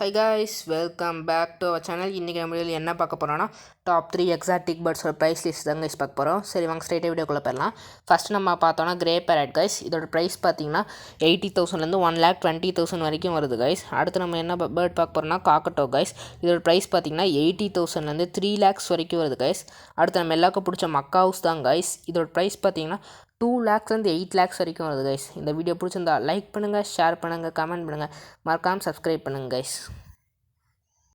High guys, welcome back to our channel. இன்றைக்கி நம்ம வீடியோவில் என்ன பார்க்க போகிறோன்னா டாப் 3 எக்ஸாட்டிக் பேர்ட்ஸோட ப்ரைஸ் லிஸ்ட் தான் கைஸ் பார்க்க போகிறோம். சரி வாங்க ஸ்ட்ரைட்டாக வீடியோக்குள்ளே போயிடலாம். ஃபஸ்ட்டு நம்ம பார்த்தோன்னா கிரே பேரட் கைஸ். இதோட ப்ரைஸ் பார்த்தீங்கன்னா 80,000லேருந்து 1,20,000 வரைக்கும் வருது கைஸ். அடுத்து நம்ம என்ன பேர்ட் பார்க்க போகிறோம்னா காக்கட்டோ கைஸ். இதோட ப்ரைஸ் பார்த்தீங்கன்னா 80,000லேருந்து 3 lakhs வரைக்கும் வருது கைஸ். அடுத்து நம்ம எல்லாருக்கும் பிடிச்ச மக்காவுஸ் தான் கைஸ். இதோட ப்ரைஸ் பார்த்தீங்கன்னா 2 lakhsலேருந்து 8 lakhs வரைக்கும் வருது கைஸ். இந்த வீடியோ பிடிச்சிருந்தா லைக் பண்ணுங்கள், ஷேர் பண்ணுங்கள், கமெண்ட் பண்ணுங்கள், மறக்காமல் சப்ஸ்கிரைப் பண்ணுங்கள் கைஸ்.